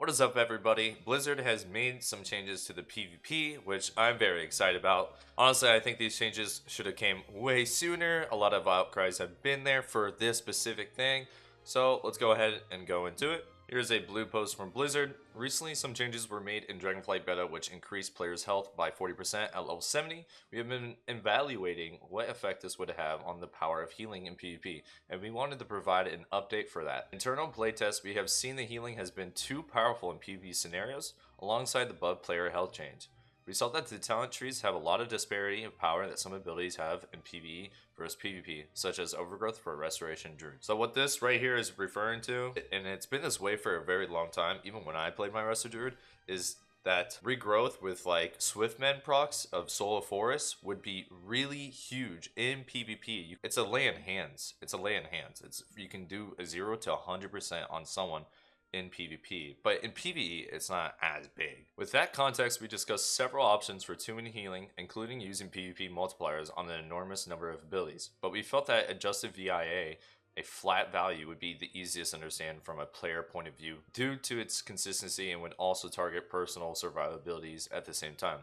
What is up, everybody? Blizzard has made some changes to the PvP, which I'm very excited about. Honestly, I think these changes should have came way sooner. A lot of outcries have been there for this specific thing. So let's go ahead and go into it. Here's a blue post from Blizzard. Recently, some changes were made in Dragonflight Beta which increased players' health by 40% at level 70. We have been evaluating what effect this would have on the power of healing in PvP, and we wanted to provide an update for that. Internal playtests, we have seen the healing has been too powerful in PvP scenarios, alongside the buff player health change. We saw that the talent trees have a lot of disparity of power that some abilities have in PvE versus PvP, such as Overgrowth for Restoration Druid. So what this right here is referring to, and it's been this way for a very long time, even when I played my Resto Druid, is that regrowth with like Swiftmen procs of Soul of Forest would be really huge in PvP. It's a lay in hands. You can do a 0 to 100% on someone in PvP, but in PvE it's not as big. With that context, we discussed several options for tuning healing, including using PvP multipliers on an enormous number of abilities, but we felt that adjusted VIA, a flat value, would be the easiest to understand from a player point of view due to its consistency and would also target personal survivabilities at the same time.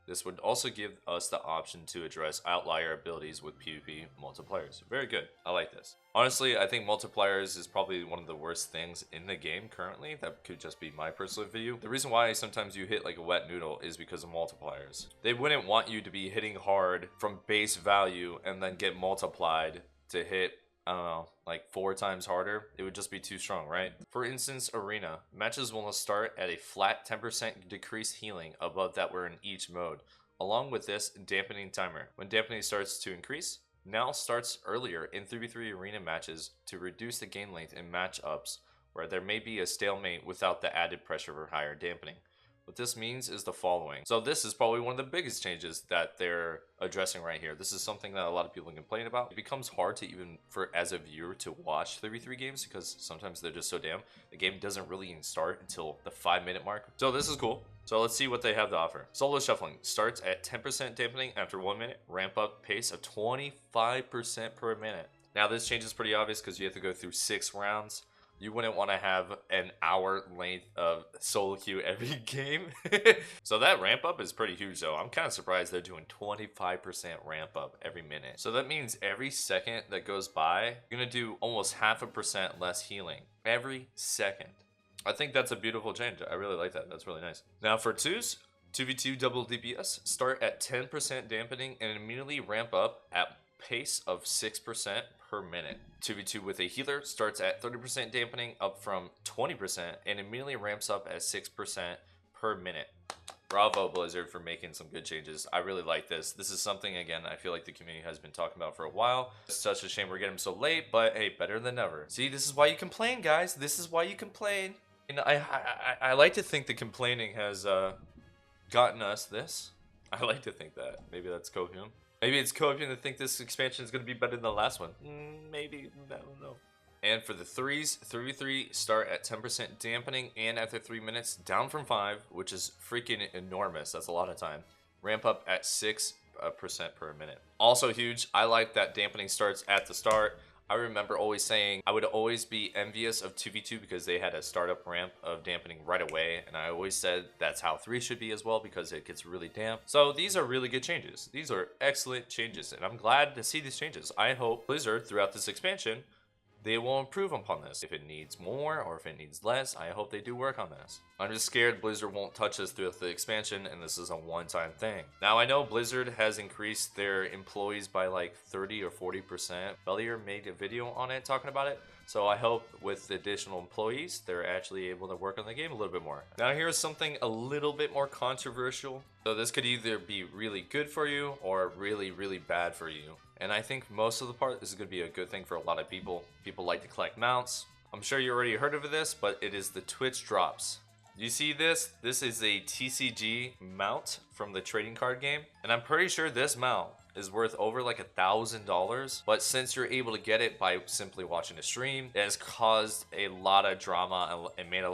This would also give us the option to address outlier abilities with PvP multipliers. Very good. I like this. Honestly, I think multipliers is probably one of the worst things in the game currently. That could just be my personal view. The reason why sometimes you hit like a wet noodle is because of multipliers. They wouldn't want you to be hitting hard from base value and then get multiplied to hit, I don't know, like 4 times harder. It would just be too strong, right? For instance, Arena. Matches will start at a flat 10% decreased healing above that were in each mode. Along with this, dampening timer. When dampening starts to increase, now starts earlier in 3v3 arena matches to reduce the game length in matchups where there may be a stalemate without the added pressure for higher dampening. What this means is the following. So this is probably one of the biggest changes that they're addressing right here. This is something that a lot of people complain about. It becomes hard to even as a viewer to watch 3v3 games because sometimes they're just so damn. The game doesn't really even start until the 5-minute mark. So this is cool. So let's see what they have to offer. Solo shuffling starts at 10% dampening after 1 minute. Ramp up pace of 25% per minute. Now this change is pretty obvious because you have to go through 6 rounds. You wouldn't want to have an hour length of solo queue every game. So that ramp up is pretty huge though. I'm kind of surprised they're doing 25% ramp up every minute. So that means every second that goes by, you're going to do almost 0.5% less healing every second. I think that's a beautiful change. I really like that. That's really nice. Now for 2s, 2v2 double DPS start at 10% dampening and immediately ramp up at pace of 6% per minute. 2v2 with a healer starts at 30% dampening up from 20% and immediately ramps up at 6% per minute. Bravo Blizzard for making some good changes. I really like this. This is something, again, I feel like the community has been talking about for a while. It's such a shame we're getting them so late, but hey, better than never. See, this is why you complain, guys. This is why you complain. And I like to think the complaining has gotten us this. I like to think that. Maybe that's copium. Maybe it's copium to think this expansion is going to be better than the last one. Maybe. I don't know. And for the 3s, 3v3 start at 10% dampening and after 3 minutes down from 5, which is freaking enormous. That's a lot of time. Ramp up at 6% per minute. Also huge. I like that dampening starts at the start. I remember always saying I would always be envious of 2v2 because they had a startup ramp of dampening right away, and I always said that's how 3 should be as well because it gets really damp. So these are really good changes. These are excellent changes, and I'm glad to see these changes. I hope Blizzard throughout this expansion, they will improve upon this. If it needs more or if it needs less, I hope they do work on this. I'm just scared Blizzard won't touch this throughout the expansion and this is a one-time thing. Now I know Blizzard has increased their employees by like 30 or 40%. Bellier made a video on it talking about it. So I hope with the additional employees, they're actually able to work on the game a little bit more. Now here's something a little bit more controversial. So this could either be really good for you or really, really bad for you. And I think most of the part, this is going to be a good thing for a lot of people. People like to collect mounts. I'm sure you already heard of this, but it is the Twitch drops. You see this? This is a TCG mount from the trading card game. And I'm pretty sure this mount is worth over like $1,000. But since you're able to get it by simply watching a stream, it has caused a lot of drama and made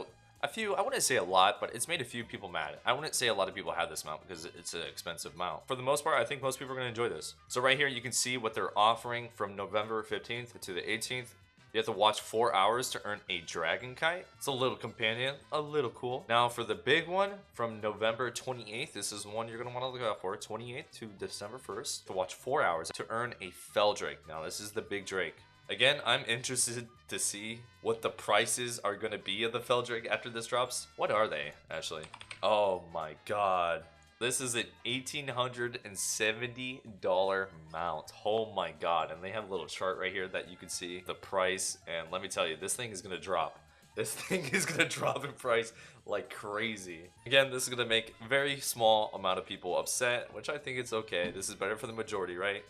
a few, I wouldn't say a lot, but it's made a few people mad. I wouldn't say a lot of people have this mount because it's an expensive mount. For the most part, I think most people are going to enjoy this. So right here, you can see what they're offering from November 15th to the 18th. You have to watch 4 hours to earn a dragon kite. It's a little companion, a little cool. Now for the big one, from November 28th, this is one you're gonna want to look out for, 28th to December 1st, to watch 4 hours to earn a fell drake. Now this is the big drake. Again, I'm interested to see what the prices are gonna be of the fell drake after this drops. What are they, actually? Oh my god. This is an $1,870 mount. Oh my god. And they have a little chart right here that you can see the price. And let me tell you, this thing is going to drop. This thing is going to drop in price like crazy. Again, this is going to make a very small amount of people upset, which I think it's okay. This is better for the majority, right?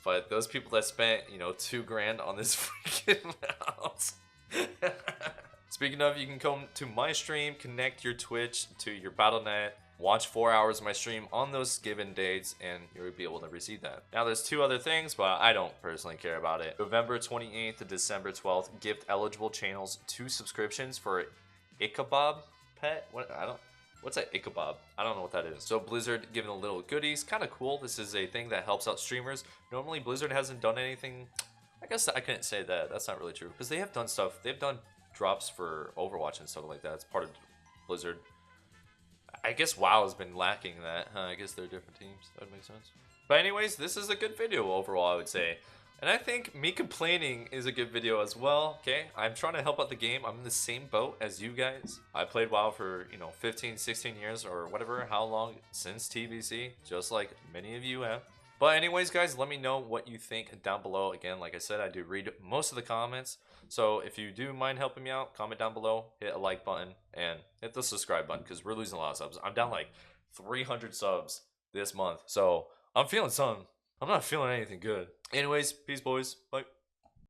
But those people that spent, you know, $2 grand on this freaking mount. Speaking of, you can come to my stream, connect your Twitch to your Battle.net, watch 4 hours of my stream on those given dates, and you'll be able to receive that. Now, there's 2 other things, but I don't personally care about it. November 28th to December 12th, gift eligible channels 2 subscriptions for Ichabod pet. What's that Ichabod? I don't know what that is. So Blizzard giving a little goodies, kind of cool. This is a thing that helps out streamers. Normally, Blizzard hasn't done anything. I guess I couldn't say that. That's not really true because they have done stuff. They've done drops for Overwatch and stuff like that. It's part of Blizzard. I guess WoW has been lacking that. I guess they're different teams. That would make sense. But anyways, this is a good video overall, I would say. And I think me complaining is a good video as well, okay? I'm trying to help out the game. I'm in the same boat as you guys. I played WoW for, 15, 16 years or whatever, how long since TBC, just like many of you have. But anyways, guys, let me know what you think down below. Again, like I said, I do read most of the comments. So if you do mind helping me out, comment down below, hit a like button, and hit the subscribe button because we're losing a lot of subs. I'm down like 300 subs this month. So I'm feeling something. I'm not feeling anything good. Anyways, peace, boys. Bye.